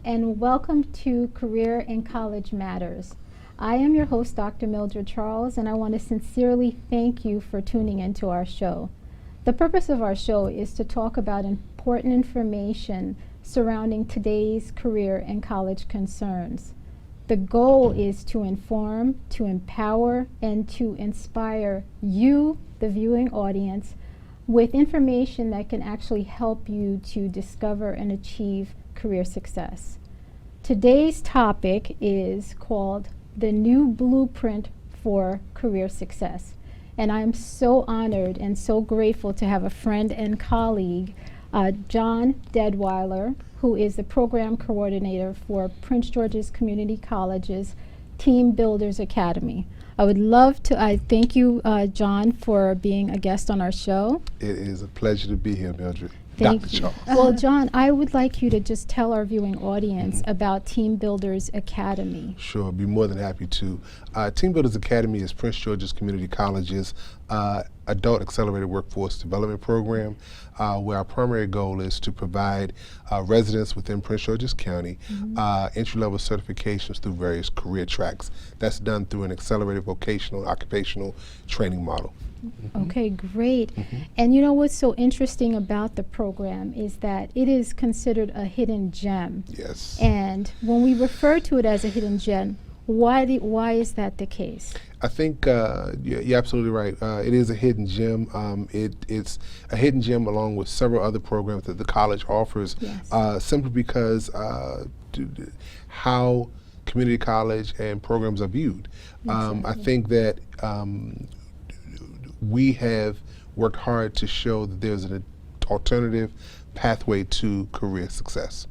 and welcome to Career and College Matters. I am your host, Dr. Mildred Charles, and I want to sincerely thank you for tuning into our show. The purpose of our show is to talk about important information surrounding today's career and college concerns. The goal is to inform, to empower, and to inspire you, the viewing audience, with information that can actually help you to discover and achieve career success. Today's topic is called The New Blueprint for Career Success. And I'm so honored and so grateful to have a friend and colleague, John Deadwyler, who is the program coordinator for Prince George's Community College's Teambuilders Academy. I would love to thank you, John, for being a guest on our show. It is a pleasure to be here, Mildred. Thank you. Well, John, I would like you to just tell our viewing audience about Teambuilders Academy. Sure, I'd be more than happy to. Teambuilders Academy is Prince George's Community College's adult accelerated workforce development program, where our primary goal is to provide residents within Prince George's County entry-level certifications through various career tracks. That's done through an accelerated vocational occupational training model. Okay, great. And you know what's so interesting about the program is that it is considered a hidden gem. Yes. And when we refer to it as a hidden gem, why is that the case? I think you're absolutely right. It is a hidden gem. It's a hidden gem along with several other programs that the college offers, simply because how community college and programs are viewed. I think that we have worked hard to show that there's an alternative pathway to career success.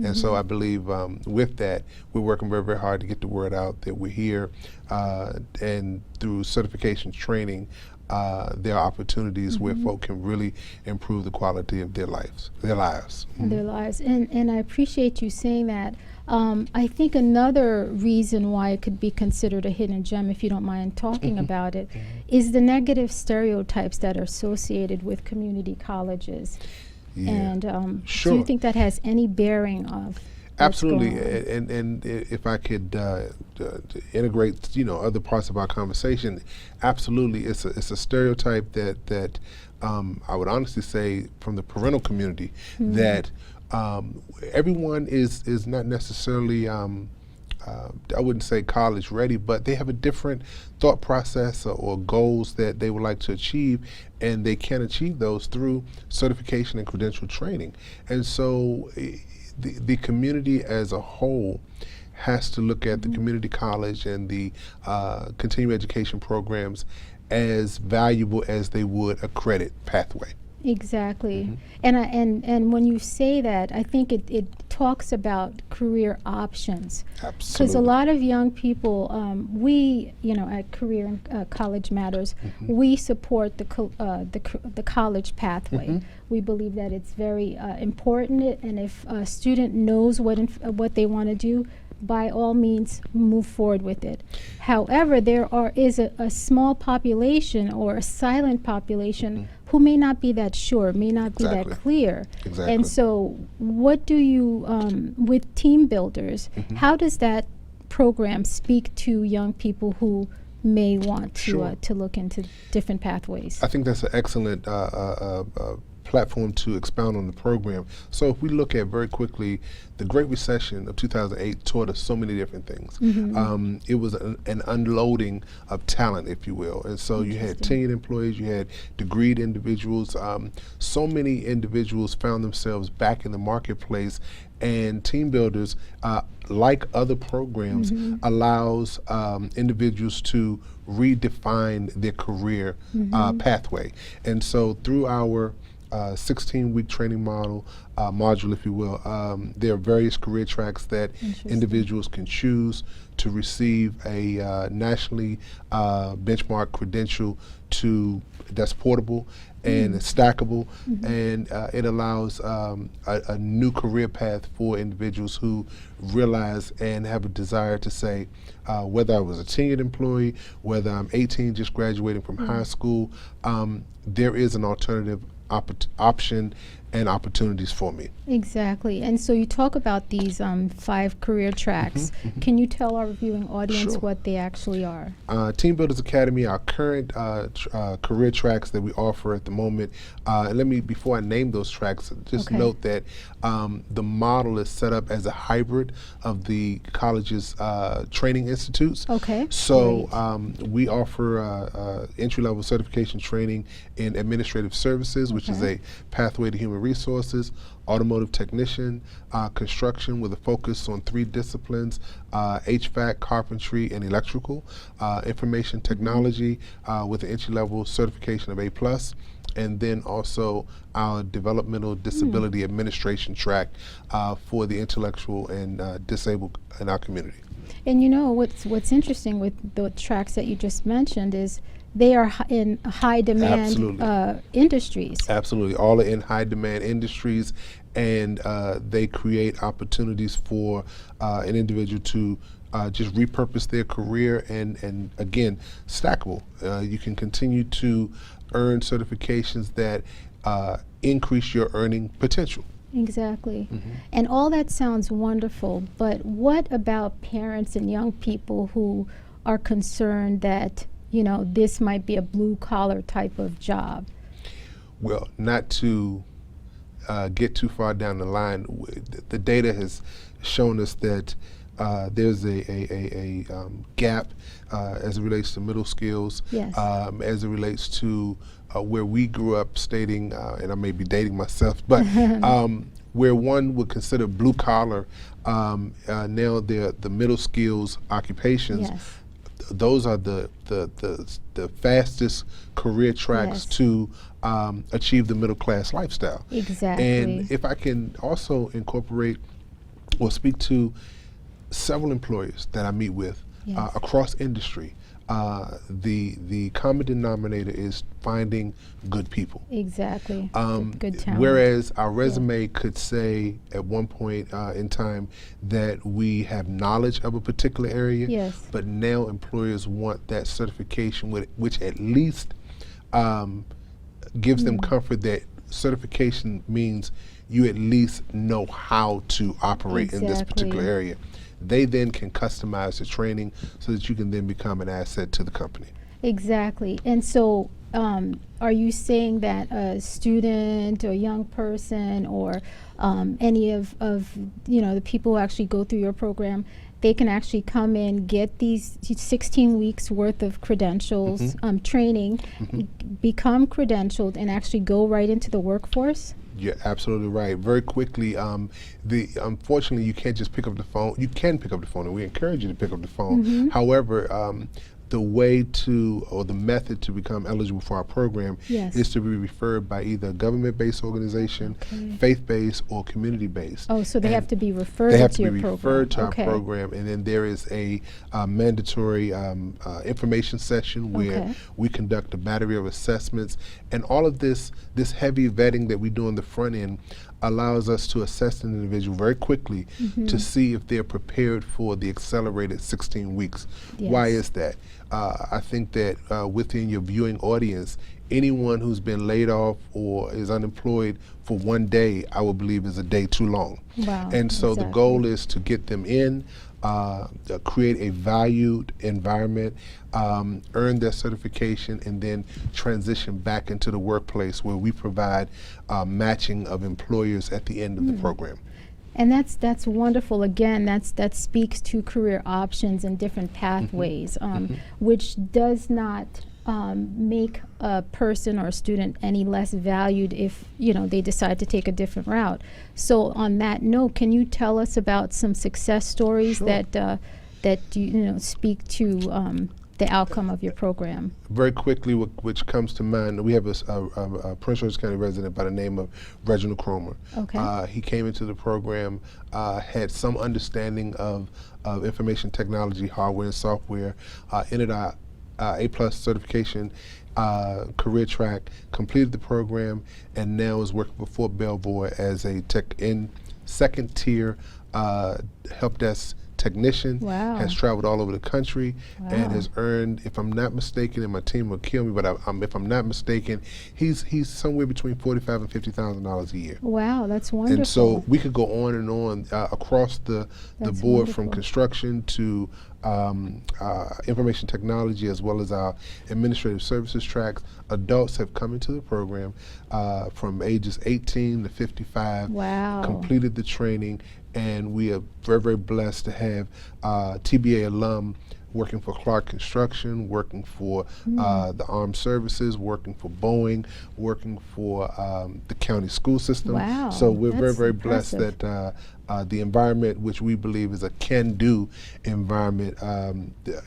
And so I believe with that, we're working very, very hard to get the word out that we're here, and through certification training, there are opportunities where folk can really improve the quality of their lives. And I appreciate you saying that. I think another reason why it could be considered a hidden gem, if you don't mind talking about it, is the negative stereotypes that are associated with community colleges. And sure. Do you think that has any bearing of Absolutely, and if I could integrate, other parts of our conversation, absolutely, it's a stereotype that I would honestly say from the parental community that everyone is not necessarily I wouldn't say college ready, but they have a different thought process or goals that they would like to achieve, and they can achieve those through certification and credential training. And so the community as a whole has to look at the community college and the continuing education programs as valuable as they would a credit pathway. Exactly. And when you say that, I think it talks about career options. Absolutely. Because a lot of young people, we, at Career and College Matters, we support the college pathway. We believe that it's very important, and if a student knows what they want to do, by all means move forward with it. However, there is a small population or a silent population who may not be that sure, may not be that clear. Exactly. And so what do you, with Teambuilders, how does that program speak to young people who may want to look into different pathways? I think that's an excellent platform to expound on the program. So if we look at very quickly, the Great Recession of 2008 taught us so many different things. It was an unloading of talent, if you will. And so you had tenured employees, you had degreed individuals. So many individuals found themselves back in the marketplace, and Teambuilders, like other programs, allows individuals to redefine their career pathway. And so through our 16-week training module, if you will. There are various career tracks that individuals can choose to receive a nationally benchmarked credential that's portable and stackable, and it allows a new career path for individuals who realize and have a desire to say, whether I was a tenured employee, whether I'm 18 just graduating from high school, there is an alternative option and opportunities for me. Exactly. And so you talk about these 5 career tracks. Can you tell our viewing audience Sure. what they actually are? Teambuilders Academy, our current career tracks that we offer at the moment. And let me, before I name those tracks, just Okay. note that the model is set up as a hybrid of the college's training institutes. Okay. So Great. we offer entry-level certification training in administrative services, which is Okay. a pathway to human resources, automotive technician, construction with a focus on 3 disciplines, HVAC, carpentry, and electrical, information technology with an entry-level certification of A+, and then also our developmental disability administration track for the intellectual and disabled in our community. And you know what's interesting with the tracks that you just mentioned is they are in high demand industries. Absolutely, all are in high demand industries, and they create opportunities for an individual to just repurpose their career, and again, stackable. You can continue to earn certifications that increase your earning potential. Exactly. And all that sounds wonderful, but what about parents and young people who are concerned that, you know, this might be a blue collar type of job? Well, not to get too far down the line, the data has shown us that there's a gap as it relates to middle skills, Yes. as it relates to where we grew up stating, and I may be dating myself, but where one would consider blue collar, now they're the middle skills occupations. Yes. Those are the fastest career tracks Yes. to achieve the middle class lifestyle. Exactly. And if I can also incorporate or speak to several employers that I meet with Yes. across industry, the common denominator is finding good people. Exactly. Good talent. Whereas our resume could say at one point in time that we have knowledge of a particular area, Yes. but now employers want that certification, which at least gives them comfort that certification means you at least know how to operate in this particular Exactly. area. They then can customize the training so that you can then become an asset to the company. Exactly. And so are you saying that a student or young person or any of the people who actually go through your program, they can actually come in, get these 16 weeks worth of credentials, training, become credentialed, and actually go right into the workforce? You're absolutely right. Very quickly, unfortunately, you can't just pick up the phone. You can pick up the phone, and we encourage you to pick up the phone. However, the way to, or the method to become eligible for our program Yes. is to be referred by either a government-based organization, Okay. faith-based, or community-based. Oh, so they And have to be referred they have to to your be program. referred to Okay. our program, and then there is a mandatory information session where Okay. we conduct a battery of assessments, and all of this heavy vetting that we do on the front end allows us to assess an individual very quickly to see if they're prepared for the accelerated 16 weeks. Why Yes. is that? I think that within your viewing audience, anyone who's been laid off or is unemployed for one day, I would believe is a day too long. Wow, And so the exactly. goal is to get them in, create a valued environment, earn their certification, and then transition back into the workplace where we provide matching of employers at the end of the program. And that's wonderful. Again, that speaks to career options and different pathways, which does not make a person or a student any less valued if they decide to take a different route. So on that note, can you tell us about some success stories Sure. that speak to the outcome of your program? Very quickly, which comes to mind, we have a Prince George's County resident by the name of Reginald Cromer. Okay. He came into the program, had some understanding of information technology, hardware and software, entered our A+ certification career track, completed the program, and now is working for Fort Belvoir as a second tier help desk technician, Wow. has traveled all over the country, Wow. and has earned, if I'm not mistaken, and my team will kill me, but if I'm not mistaken, he's somewhere between $45,000 and $50,000 a year. Wow, that's wonderful. And so we could go on and on across the That's board, from wonderful. construction to information technology, as well as our administrative services tracks. Adults have come into the program from ages 18 to 55, Wow. completed the training, and we are very, very blessed to have TBA alum working for Clark Construction, working for the Armed Services, working for Boeing, working for the county school system. Wow, So we're very, that's very blessed impressive. that the environment, which we believe is a can-do environment,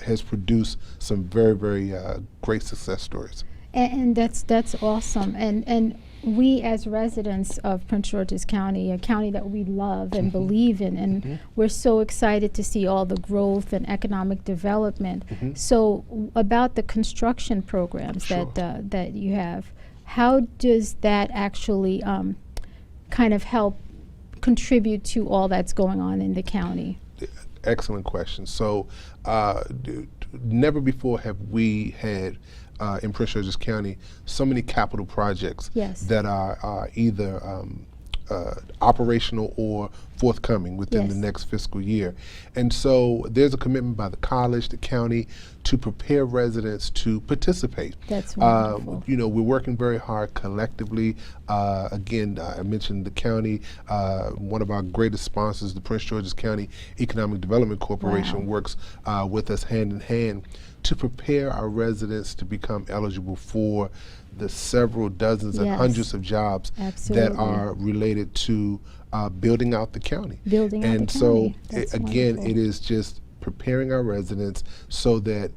has produced some very, very great success stories. And that's awesome. And we as residents of Prince George's County, a county that we love and believe in, and we're so excited to see all the growth and economic development. So about the construction programs Sure. that you have, how does that actually kind of help contribute to all that's going on in the county? Excellent question. So never before have we had in Prince George's County so many capital projects Yes. that are either operational or forthcoming within the Yes. next fiscal year. And so there's a commitment by the college, the county, to prepare residents to participate. That's wonderful. You know, we're working very hard collectively. Again, I mentioned the county. One of our greatest sponsors, the Prince George's County Economic Development Corporation, Wow. works with us hand in hand to prepare our residents to become eligible for the several dozens and Yes. hundreds of jobs Absolutely. that are related to building out the county. Building out the And so, county. That's again, wonderful. it is just preparing our residents so that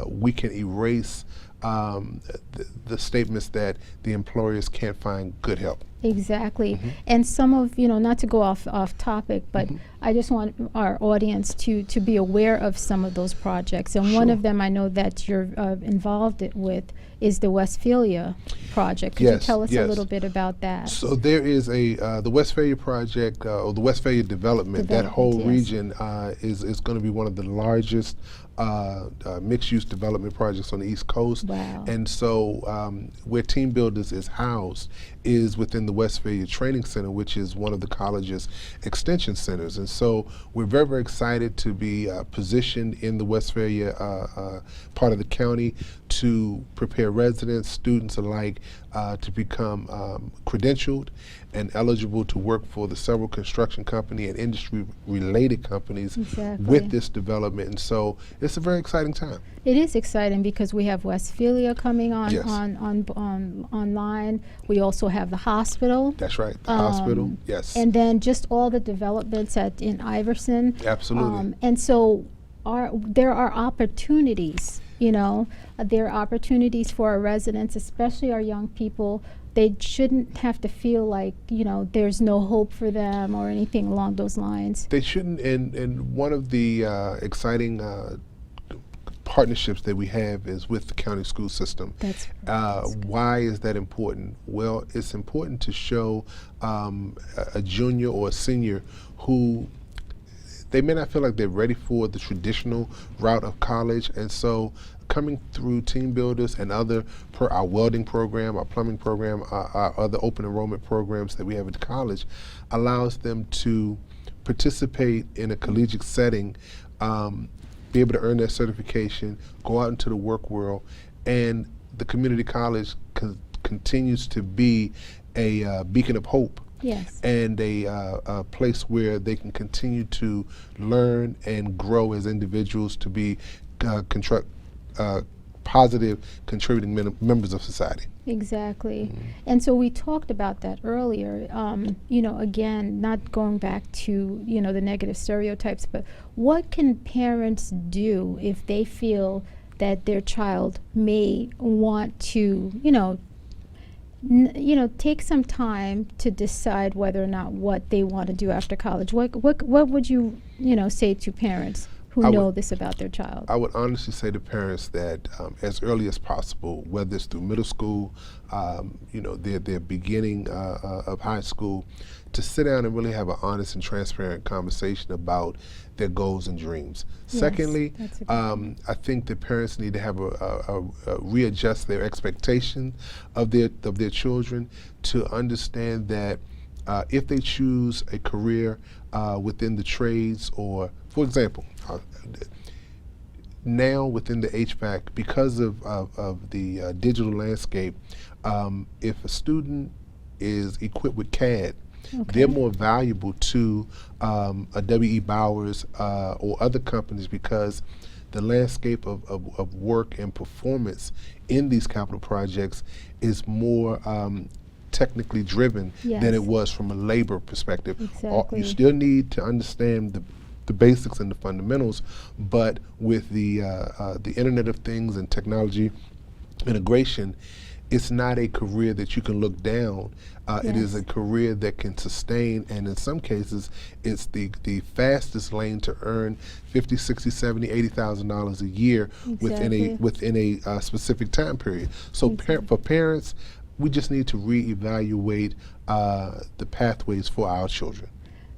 we can erase the statements that the employers can't find good help. Exactly. And some of, not to go off topic, but I just want our audience to be aware of some of those projects. And one Sure. of them I know that you're involved with is the Westphalia Project. Could you Yes, tell us a yes. little bit about that? So there is the Westphalia Project, or the Westphalia Development. That whole Development, yes. region is going to be one of the largest mixed-use development projects on the East Coast. Wow. And so where Teambuilders is housed is within the Westphalia Training Center, which is one of the college's extension centers. And so we're very, very excited to be positioned in the Westphalia part of the county to prepare residents, students alike, to become credentialed and eligible to work for the several construction company and industry-related companies Exactly. with this development. And so it's a very exciting time. It is exciting because we have Westphalia coming on Yes. online. We also have the hospital. That's right. The hospital, yes. And then just all the developments in Iverson. Absolutely. And so there are opportunities, there are opportunities for our residents, especially our young people. They shouldn't have to feel like, there's no hope for them or anything along those lines. They shouldn't, and one of the exciting partnerships that we have is with the county school system. That's Why is that important? Well, it's important to show a junior or a senior who they may not feel like they're ready for the traditional route of college, and so coming through Teambuilders and our welding program, our plumbing program, our other open enrollment programs that we have at the college allows them to participate in a collegiate setting, be able to earn their certification, go out into the work world, and the community college continues to be a beacon of hope. Yes. And a place where they can continue to learn and grow as individuals to be positive, contributing members of society. Exactly. And so we talked about that earlier. Again, not going back to, the negative stereotypes, but what can parents do if they feel that their child may want to, take some time to decide whether or not what they want to do after college? What would you, say to parents who I know would- this about their child? I would honestly say to parents that as early as possible, whether it's through middle school, their beginning of high school, to sit down and really have an honest and transparent conversation about their goals and dreams. Yes, Secondly, that's a good point. I think that parents need to have a readjust their expectation of their children to understand that if they choose a career within the trades, or for example, now within the HVAC, because of the digital landscape, if a student is equipped with CAD, they're more valuable to a W.E. Bowers or other companies, because the landscape of work and performance in these capital projects is more technically driven than it was from a labor perspective. Exactly. You still need to understand the basics and the fundamentals, but with the Internet of Things and technology integration, it's not a career that you can look down. It is a career that can sustain, and in some cases, it's the fastest lane to earn $50, $60, $70, $80,000 a year within a specific time period. So for parents, we just need to reevaluate the pathways for our children.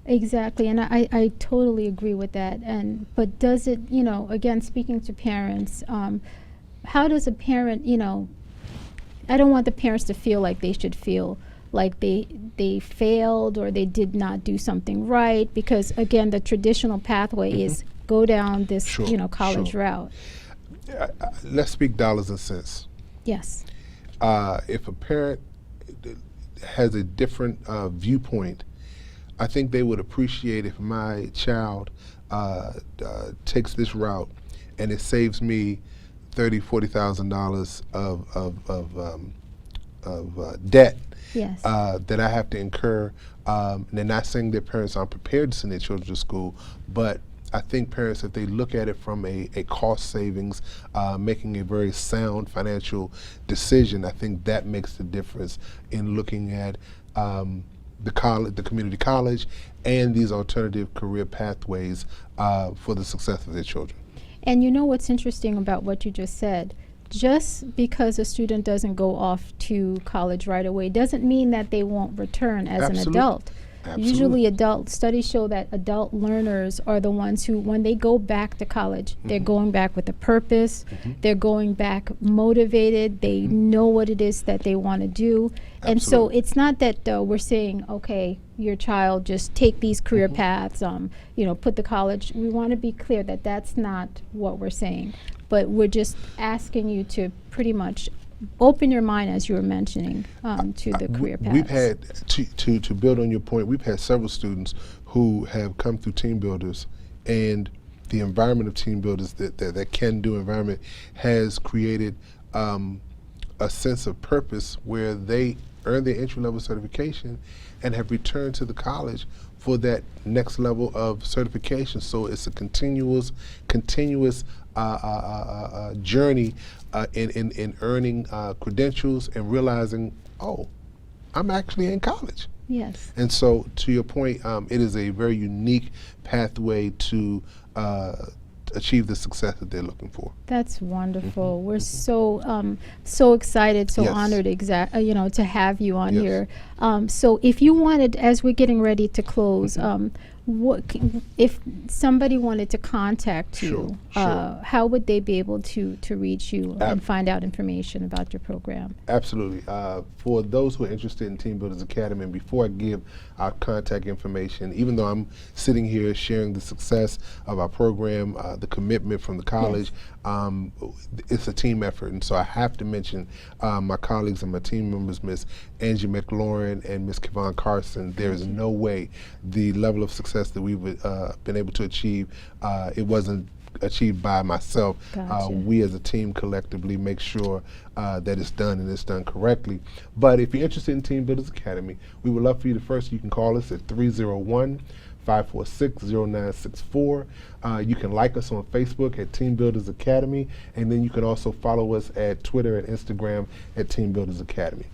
Exactly, and I totally agree with that. But does it, again, speaking to parents, how does a parent, I don't want the parents to feel like they should feel like they failed or they did not do something right, because again, the traditional pathway is go down this, college route. Let's speak dollars and cents. Yes. If a parent has a different viewpoint, I think they would appreciate if my child takes this route and it saves me $30,000, $40,000 of debt that I have to incur. They're not saying their parents aren't prepared to send their children to school, but I think parents, if they look at it from a cost savings, making a very sound financial decision, I think that makes the difference in looking at the community college and these alternative career pathways for the success of their children. And you know what's interesting about what you just said? Just because a student doesn't go off to college right away doesn't mean that they won't return as an adult. Usually studies show that adult learners are the ones who, when they go back to college, they're going back with a purpose, they're going back motivated, they know what it is that they want to do. And so it's not that we're saying, okay, your child just take these career paths, put the college. We want to be clear that that's not what we're saying, but we're just asking you to pretty much open your mind, as you were mentioning, to the career paths. We've had, to build on your point, we've had several students who have come through Teambuilders, and the environment of Teambuilders, that can-do environment, has created a sense of purpose where they earn their entry-level certification and have returned to the college for that next level of certification. So it's a continuous journey in earning credentials and realizing, oh, I'm actually in college. Yes. And so, to your point, it is a very unique pathway to achieve the success that they're looking for. That's wonderful. We're so excited, so honored, to have you on here. So, if you wanted, as we're getting ready to close, if somebody wanted to contact you, how would they be able to reach you and find out information about your program? Absolutely. For those who are interested in Teambuilders Academy, and before I give our contact information, even though I'm sitting here sharing the success of our program, the commitment from the college, it's a team effort, and so I have to mention my colleagues and my team members, Miss Angie McLaurin and Miss Kevon Carson. There is no way the level of success that we've been able to achieve, it wasn't achieved by myself. We as a team collectively make sure that it's done, and it's done correctly. But if you're interested in Teambuilders Academy, we would love for you to first, you can call us at 301-546-0964. You can like us on Facebook at Teambuilders Academy, and then you can also follow us at Twitter and Instagram at Teambuilders Academy.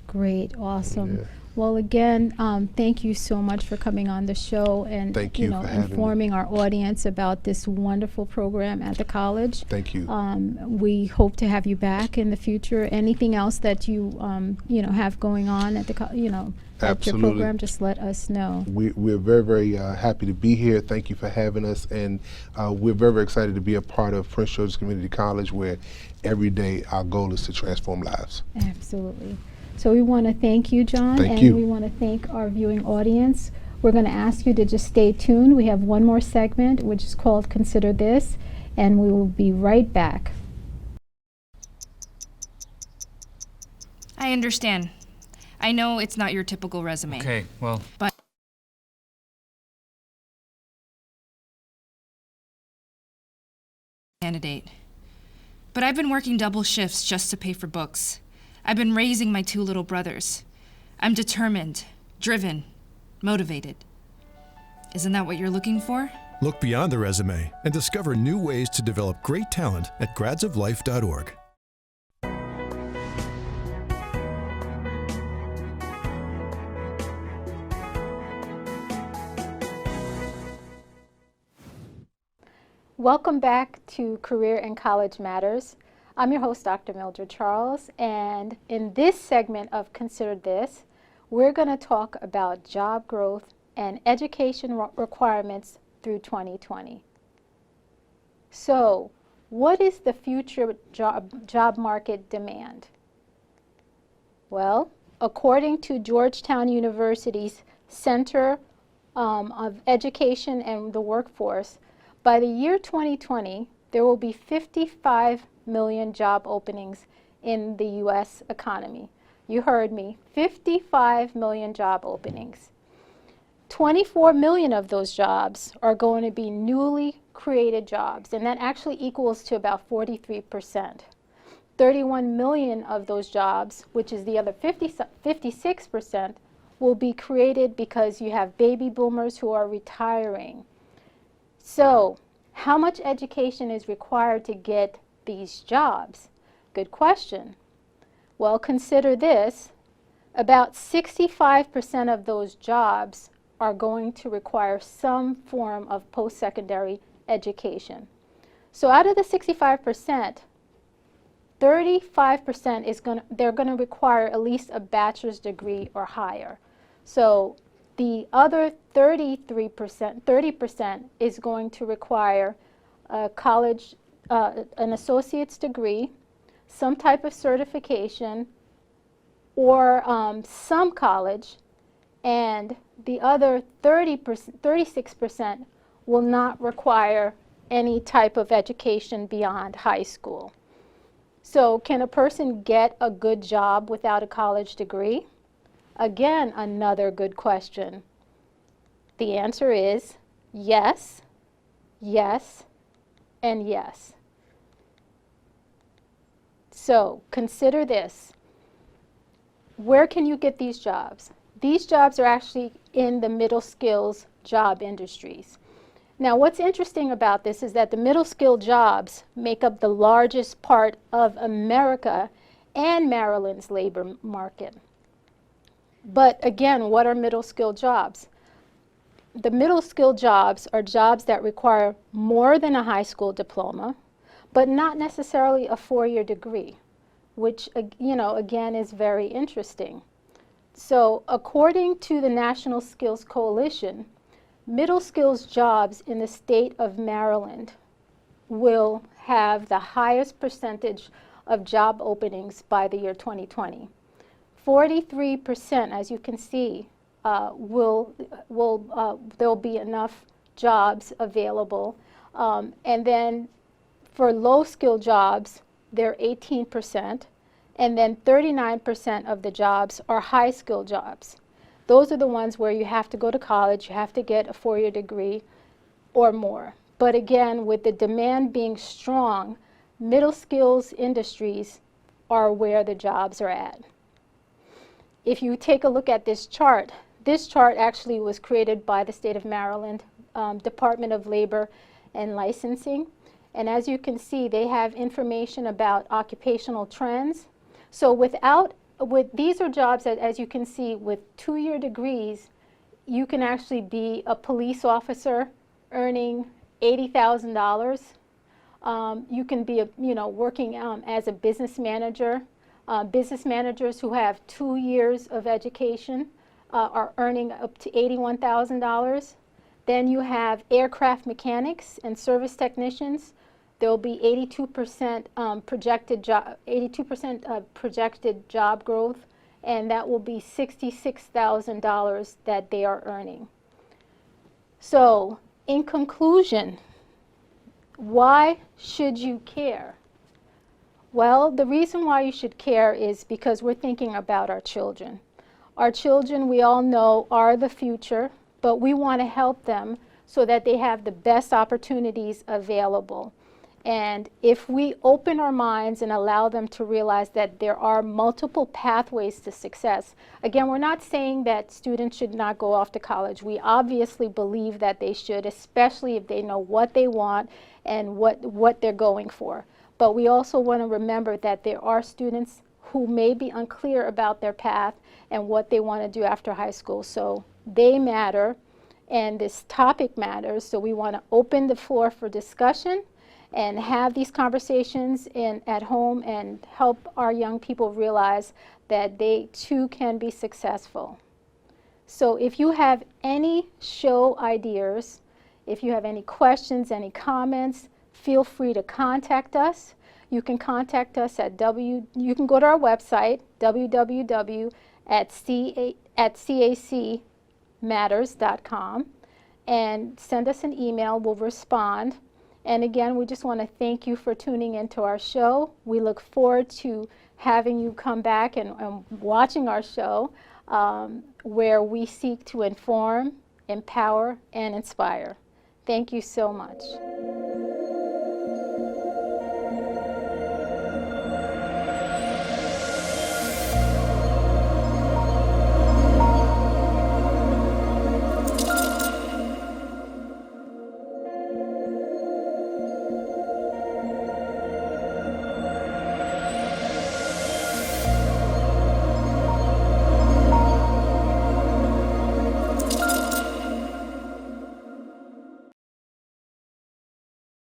Great, awesome. Well, again, thank you so much for coming on the show and Thank you for having me. informing our audience about this wonderful program at the college. Thank you. We hope to have you back in the future. Anything else that you have going on at the at your Absolutely. program, just let us know. We're very, very happy to be here. Thank you for having us, and we're very, very excited to be a part of Prince George's Community College, where every day our goal is to transform lives. Absolutely. So we want to thank you, John, Thank and you. we want to thank our viewing audience. We're going to ask you to just stay tuned. We have one more segment, which is called Consider This, and we will be right back. I understand. I know it's not your typical resume. Okay, well, But candidate. But I've been working double shifts just to pay for books. I've been raising my 2 little brothers. I'm determined, driven, motivated. Isn't that what you're looking for? Look beyond the resume and discover new ways to develop great talent at gradsoflife.org. Welcome back to Career and College Matters. I'm your host, Dr. Mildred Charles, and in this segment of Consider This, we're going to talk about job growth and education requirements through 2020. So, what is the future job market demand? Well, according to Georgetown University's Center of Education and the Workforce, by the year 2020, there will be 55 million job openings in the U.S. economy. You heard me, 55 million job openings. 24 million of those jobs are going to be newly created jobs, and that actually equals to about 43%. 31 million of those jobs, which is the other 56%, will be created because you have baby boomers who are retiring. So, how much education is required to get these jobs? Good question. Well, consider this. About 65% of those jobs are going to require some form of post-secondary education. So out of the 65%, 35% they're going to require at least a bachelor's degree or higher. So the other 30% is going to require a college, an associate's degree, some type of certification, or some college, and the other 36% will not require any type of education beyond high school. So can a person get a good job without a college degree? Again, another good question. The answer is yes, yes, and yes. So consider this. Where can you get these jobs? These jobs are actually in the middle skills job industries. Now, what's interesting about this is that the middle skill jobs make up the largest part of America and Maryland's labor market. But again, what are middle skill jobs? The middle skill jobs are jobs that require more than a high school diploma, but not necessarily a 4-year degree, which, again, is very interesting. So according to the National Skills Coalition, middle skills jobs in the state of Maryland will have the highest percentage of job openings by the year 2020. 43%, as you can see, there'll be enough jobs available. And then for low skill jobs, they're 18%. And then 39% of the jobs are high skill jobs. Those are the ones where you have to go to college, you have to get a 4-year degree or more. But again, with the demand being strong, middle skills industries are where the jobs are at. If you take a look at this chart actually was created by the state of Maryland, Department of Labor and Licensing. And as you can see, they have information about occupational trends. So without these are jobs that, as you can see, with 2-year degrees, you can actually be a police officer earning $80,000. You can be working as a business manager. Business managers who have 2 years of education are earning up to $81,000. Then you have aircraft mechanics and service technicians. There will be 82% projected job growth, and that will be $66,000 that they are earning. So, in conclusion, why should you care? Well, the reason why you should care is because we're thinking about our children. Our children, we all know, are the future, but we want to help them so that they have the best opportunities available. And if we open our minds and allow them to realize that there are multiple pathways to success, again, we're not saying that students should not go off to college. We obviously believe that they should, especially if they know what they want and what they're going for. But we also want to remember that there are students who may be unclear about their path and what they want to do after high school. So they matter, and this topic matters. So we want to open the floor for discussion and have these conversations at home and help our young people realize that they too can be successful. So if you have any show ideas, if you have any questions, any comments, feel free to contact us. You can contact us at you can go to our website, www.cacmatters.com, and send us an email. We'll respond. And again, we just want to thank you for tuning into our show. We look forward to having you come back and watching our show, where we seek to inform, empower, and inspire. Thank you so much.